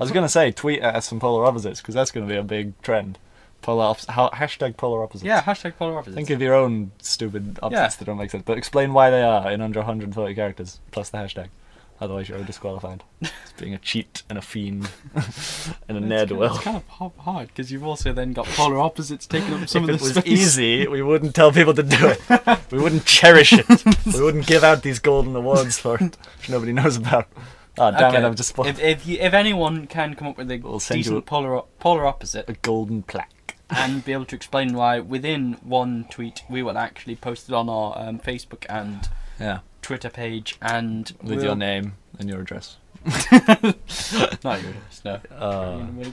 I was going to say, tweet at us some polar opposites, because that's going to be a big trend. Hashtag polar opposites. Yeah, hashtag polar opposites. Think of your own stupid opposites that don't make sense, but explain why they are in under 140 characters, plus the hashtag. Otherwise you're disqualified. It's being a cheat and a fiend and a ne'er-do-well. It's kind of hard, because you've also then got polar opposites taking up some of the space. If it was easy, we wouldn't tell people to do it. We wouldn't cherish it. We wouldn't give out these golden awards for it, which nobody knows about. Oh, damn it, I've just spoiled. If anyone can come up with a decent polar opposite... A golden plaque. And be able to explain why, within one tweet, we will actually post it on our Facebook and Twitter page, and with your name and your address. Not your address, no.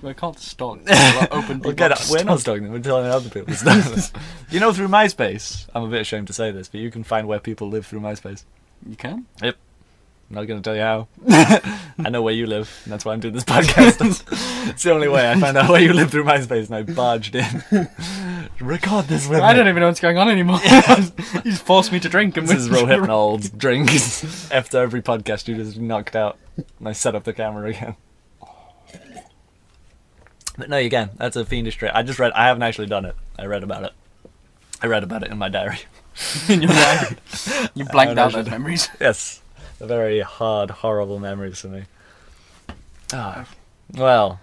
We can't stalk. We're not stalking them, we're telling other people to stalk them. You know, through Myspace, I'm a bit ashamed to say this, but you can find where people live through Myspace. You can? Yep. I'm not going to tell you how. I know where you live, and that's why I'm doing this podcast. It's the only way. I found out where you live through Myspace, and I barged in. Record this with me. I don't even know what's going on anymore. He's forced me to drink. And this is Rohypnol's drink. After every podcast, you just knocked out, and I set up the camera again. But no, you can. That's a fiendish trick. I haven't actually done it. I read about it. I read about it in my diary. In your diary? You blanked out those memories? Yes. A very hard, horrible memories for me. Well,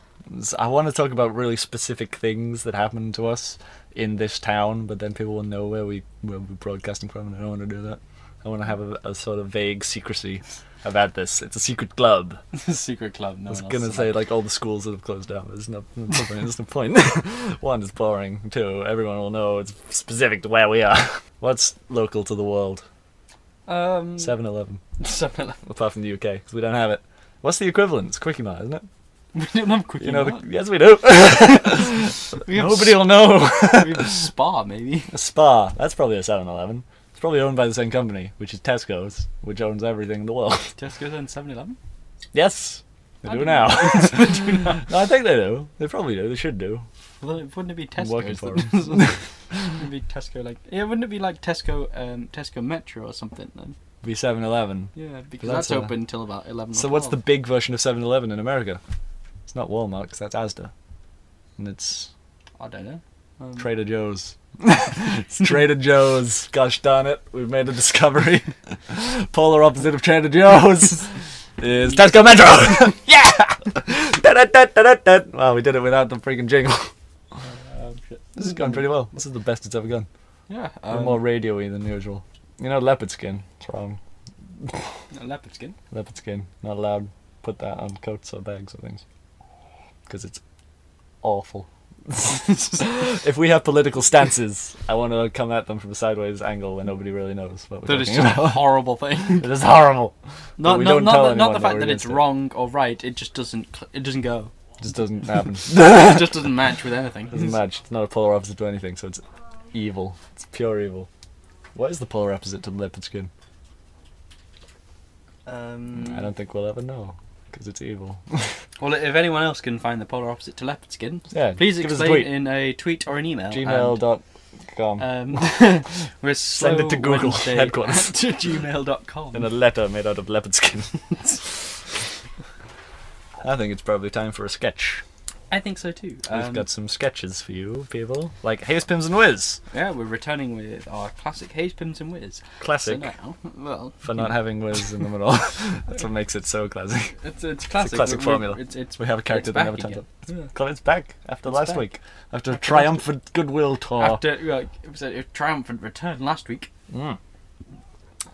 I want to talk about really specific things that happened to us in this town, but then people will know where we're broadcasting from, and I don't want to do that. I want to have a sort of vague secrecy about this. It's a secret club. It's a secret club. No, I was going to say, like, all the schools that have closed down. There's no point. One, it's boring. Two, everyone will know it's specific to where we are. What's local to the world? 7-Eleven. 7-Eleven. Apart from the UK, because we don't have it. What's the equivalent? It's Quickie Mart, isn't it? We don't have Quickie Mart. Yes, we do. Nobody will know. We have a Spa, maybe. A Spa. That's probably a 7-Eleven. It's probably owned by the same company, which is Tesco's, which owns everything in the world. Tesco's owns 7-Eleven? Yes. They do now. No, I think they do. They probably do. They should do. Well, wouldn't it be Tesco? I'm working for them. Wouldn't it be Tesco, like... Yeah, wouldn't it be like Tesco Metro or something, then? Be 7-Eleven. Yeah, because that's open until about 11 So what's the big version of 7-Eleven in America? It's not Walmart, because that's Asda. And it's... I don't know. Trader Joe's. It's Trader Joe's. Gosh darn it. We've made a discovery. Polar opposite of Trader Joe's is Tesco Metro. Yeah! Wow, we did it without the freaking jingle. Shit. This is going pretty well. This is the best it's ever gone. Yeah. We're more radio-y than usual. You know, leopard skin. It's wrong. Leopard skin? Leopard skin. Not allowed. Put that on coats or bags or things. Because it's awful. If we have political stances, I want to come at them from a sideways angle where nobody really knows what we're talking about. That is a horrible thing. It is horrible. Not the fact that it's wrong or right. It just doesn't go. It just doesn't happen. It just doesn't match with anything. It doesn't match. It's not a polar opposite to anything, so it's evil. It's pure evil. What is the polar opposite to leopard skin? I don't think we'll ever know, because it's evil. Well, if anyone else can find the polar opposite to leopard skin, please give explain in a tweet or an email. Gmail.com. We're Send it to Google headquarters. To gmail.com. In a letter made out of leopard skin. I think it's probably time for a sketch. I think so too. We've got some sketches for you, people. Like Hayze Pimmz and Wizz. Yeah, we're returning with our classic Hayze Pimmz and Wizz. Classic. So now, well, for not having Wizz in them at all. That's what makes it so classic. It's classic. It's a classic formula. We have a character that never turns up. It's back after last week. After a triumphant goodwill tour. After it was a triumphant return last week.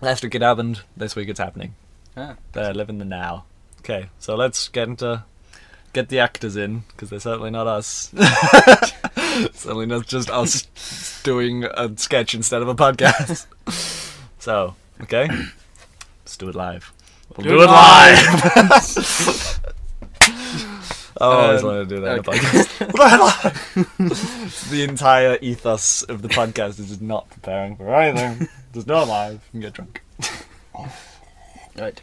Last week it happened. This week it's happening. Yeah. They're living the now. Okay, so let's get the actors in, because they're certainly not us. Certainly not just us doing a sketch instead of a podcast. So, okay, let's do it live. We'll do it live! I always wanted to do that in a podcast. We'll do it live! The entire ethos of the podcast is just not preparing for anything. Just do it live and get drunk. Right.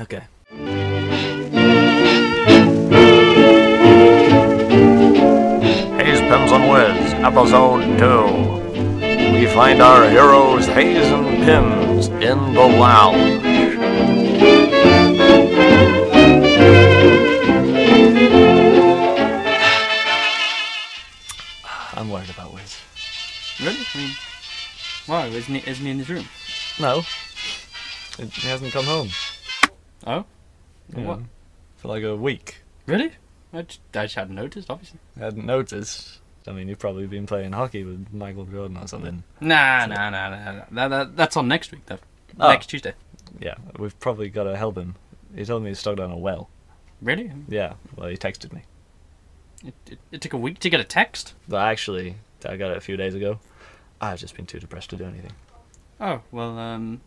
Okay. Hayze Pimmz and Wizz, episode 2. We find our heroes Hayze and Pimmz in the lounge. isn't he in his room? No. He hasn't come home. Oh? Yeah, What? for like a week. Really? I just hadn't noticed, obviously. I hadn't noticed. I mean, you've probably been playing hockey with Michael Jordan or something. Nah. That's on next week, though. Oh. Next Tuesday. Yeah, we've probably got to help him. He told me he's stuck down a well. Really? Yeah, well, he texted me. It took a week to get a text? But actually, I got it a few days ago. I've just been too depressed to do anything. Oh, well, I'm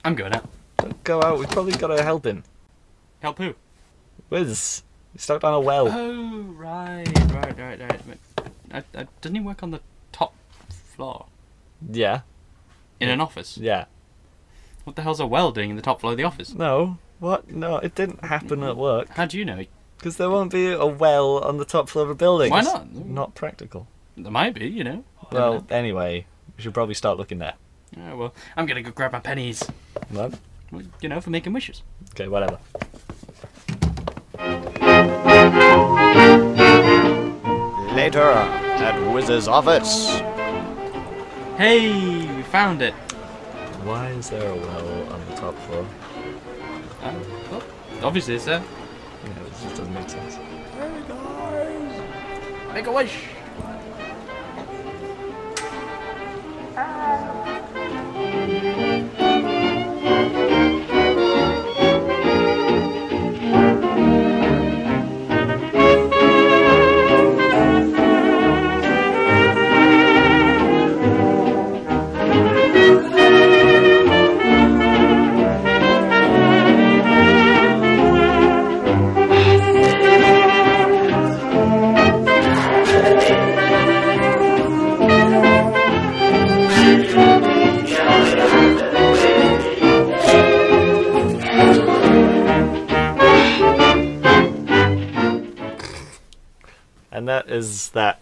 going out. Don't go out, we've probably got to help him. Help who? Wiz, he's stuck down a well. Oh, right. Doesn't he work on the top floor? Yeah. In an office? Yeah. What the hell's a well doing in the top floor of the office? No. What? No, it didn't happen at work. How do you know? Because there won't be a well on the top floor of a building. Why It's not? Not practical. There might be, you know. Well, anyway, we should probably start looking there. Yeah, well, I'm gonna go grab my pennies. What? Well, you know, for making wishes. Okay, whatever. Later, at Wizz's office. Hey, we found it. Why is there a well on the top floor? Well, obviously it's there. Yeah, this just doesn't make sense. Hey guys, make a wish. And that is that.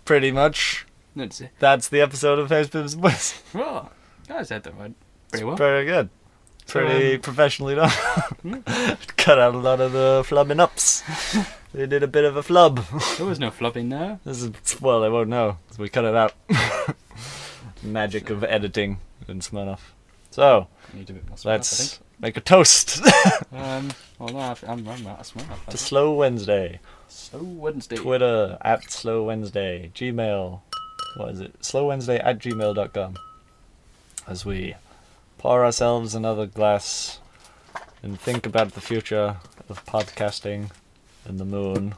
Pretty much. Let's see. That's the episode of Hayze Pimmz and Wizz. Oh, I said that word pretty well. Very good. Pretty So, professionally done. Cut out a lot of the flubbing ups. We did a bit of a flub. There was no flubbing there. This is, well, they won't know, so we cut it out. Magic of editing and Smirnoff. So, Need a bit more Smirnoff, let's make a toast well, no, I'm out of Smirnoff. to Slow Wednesday. So Wednesday. Twitter at Slow Wednesday. Gmail. What is it? slowwednesday@gmail.com. As we pour ourselves another glass and think about the future of podcasting and the moon.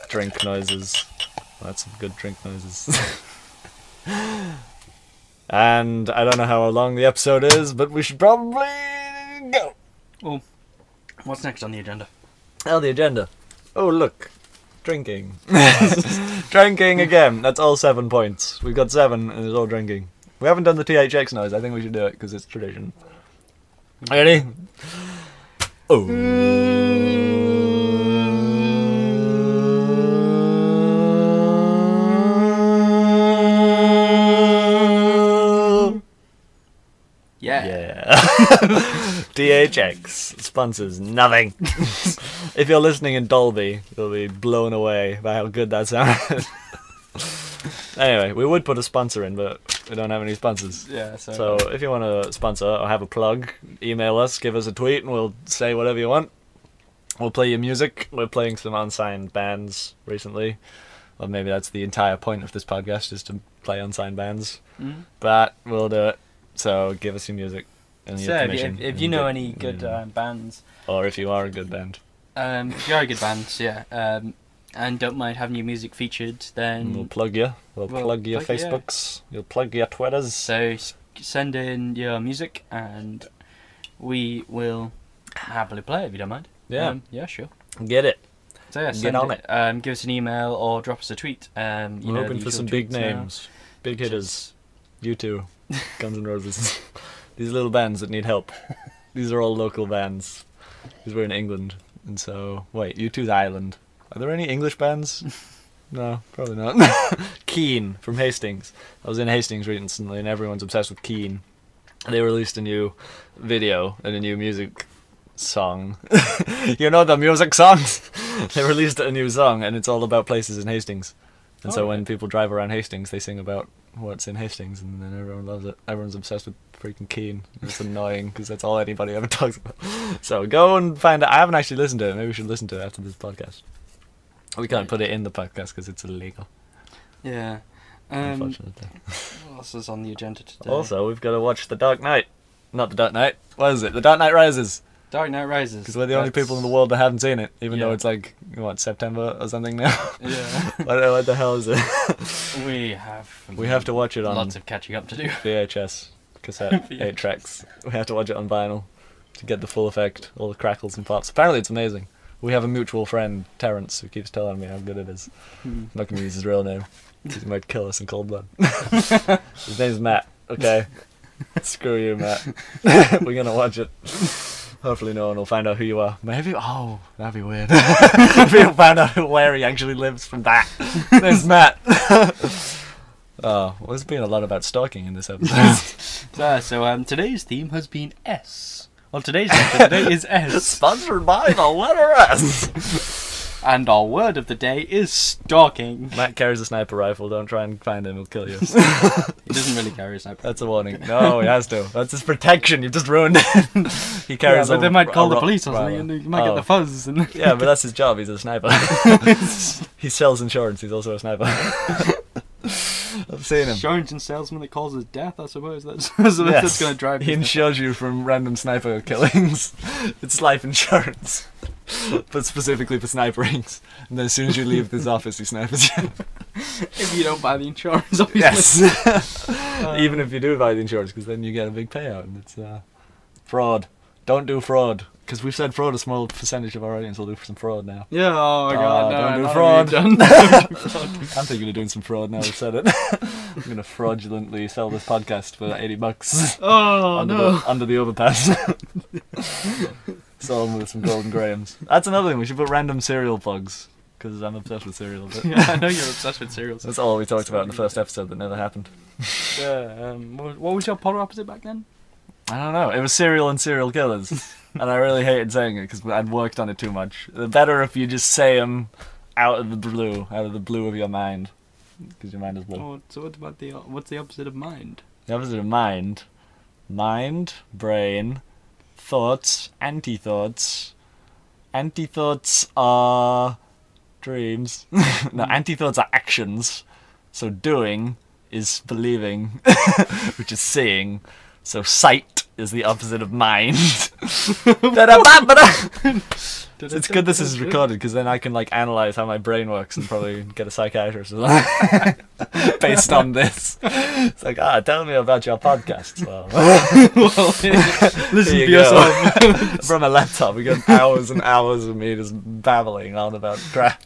Drink noises. That's some good drink noises. And I don't know how long the episode is, but we should probably go. Well, what's next on the agenda? Oh, the agenda. Oh, look. Drinking. Drinking again. That's all 7 points. We've got 7 and it's all drinking. We haven't done the THX noise. I think we should do it because it's tradition. Ready? Oh. Yeah. THX sponsors nothing. If you're listening in Dolby, you'll be blown away by how good that sounded. Anyway, we would put a sponsor in, but we don't have any sponsors. Yeah, So if you want to sponsor or have a plug, email us, give us a tweet, and we'll say whatever you want. We'll play your music. We're playing some unsigned bands recently. Well, maybe that's the entire point of this podcast, is to play unsigned bands. But we'll do it. So give us your music and your So permission. if you know any good bands, or if you are a good band, if you are a good band, yeah, and don't mind having your music featured, then we'll plug you. We'll plug your plug you, Facebooks. You'll plug your Twitters. So send in your music, and we will happily play it if you don't mind. Yeah. Yeah, sure. Get it. So yeah, Get on it. Give us an email or drop us a tweet. We're hoping for some big names, big hitters. U2, Guns N' Roses. These little bands that need help. These are all local bands. Because we're in England. And so, wait, U2's Ireland. Are there any English bands? No, probably not. Keane from Hastings. I was in Hastings recently and everyone's obsessed with Keane. They released a new video and a new music song. You know the music songs? They released a new song and it's all about places in Hastings. And so when people drive around Hastings, they sing about what's in Hastings, and then everyone loves it. Everyone's obsessed with freaking Keane. It's annoying because that's all anybody ever talks about. So go and find out. I haven't actually listened to it. Maybe we should listen to it after this podcast. We can't put it in the podcast because it's illegal. Yeah. Unfortunately. What else is on the agenda today? Also, we've got to watch The Dark Knight. Not The Dark Knight. What is it? The Dark Knight Rises. Dark Knight Rises. Because we're the only people in the world that haven't seen it, even though it's like, what, September or something now? Yeah. What the hell is it? We have to watch it on lots of catching up to do. VHS, cassette, 8 tracks. We have to watch it on vinyl to get the full effect, all the crackles and pops. Apparently it's amazing. We have a mutual friend, Terrence, who keeps telling me how good it is. I'm not going to use his real name, because he might kill us in cold blood. His name's Matt, okay? Screw you, Matt. We're going to watch it. Hopefully no one will find out who you are. Maybe, oh, that'd be weird. People find out where he actually lives from that. There's Matt. Oh, well, there's been a lot about stalking in this episode. So today's theme has been S. Well, today's theme today is S. Sponsored by the letter S. And our word of the day is stalking. Matt carries a sniper rifle. Don't try and find him. He'll kill you. He doesn't really carry a sniper rifle. That's a warning. No, he has to. That's his protection. You've just ruined it. He carries but they might call the police or something, and you might get the fuzz. And yeah, but that's his job. He's a sniper. He sells insurance. He's also a sniper. I've seen him. Insurance and salesman that causes death, I suppose. That's going to drive. He insures you from random sniper killings. It's life insurance. But specifically for sniperings. And then as soon as you leave this office, he snipers you. If you don't buy the insurance, obviously. Yes. Even if you do buy the insurance, because then you get a big payout. And it's fraud. Don't do fraud. Because we've said fraud, a small percentage of our audience will do some fraud now. Yeah, oh my god, no, don't do fraud. I'm thinking of doing some fraud now we've said it. I'm going to fraudulently sell this podcast for $80. Oh, under the overpass. Sell them with some golden grahams. That's another thing, we should put random cereal plugs. Because I'm obsessed with cereal. But yeah, I know you're obsessed with cereals. That's all we talked about in the first episode that never happened. Yeah, what was your polar opposite back then? I don't know. It was cereal and serial killers. And I really hated saying it because I'd worked on it too much. The better if you just say them out of the blue of your mind. Because your mind is blue. Oh, so what about what's the opposite of mind? The opposite of mind? Mind, brain, thoughts, anti-thoughts. Anti-thoughts are dreams. No, anti-thoughts are actions. So doing is believing, which is seeing. So sight is the opposite of mind. It's good this is recorded because then I can like analyze how my brain works and probably get a psychiatrist or something based on this. It's like, tell me about your podcast. Well, listen to yourself. From a laptop, we got hours and hours of me just babbling on about crap.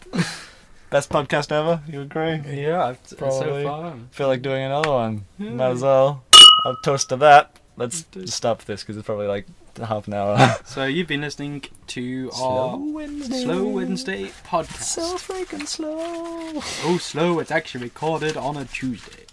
Best podcast ever, you agree? Yeah, probably. So far. Feel like doing another one. Yeah. Might as well. I'll toast to that. Let's stop this because it's probably like half an hour. So you've been listening to our Slow Wednesday podcast. So freaking slow. Oh, slow. It's actually recorded on a Tuesday.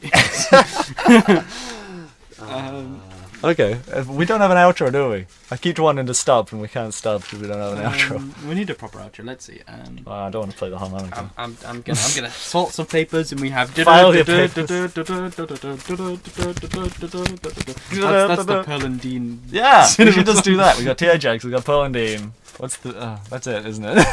Okay, we don't have an outro, do we? I keep wanting to stop and we can't stop because we don't have an outro. We need a proper outro. Let's see. I don't want to play the harmonica. I'm gonna sort some papers and we have. File your papers. That's the Pearl and Dean. Yeah, we should just do that. We got Tearjags, we got Pearl and Dean. What's the? That's it, isn't it?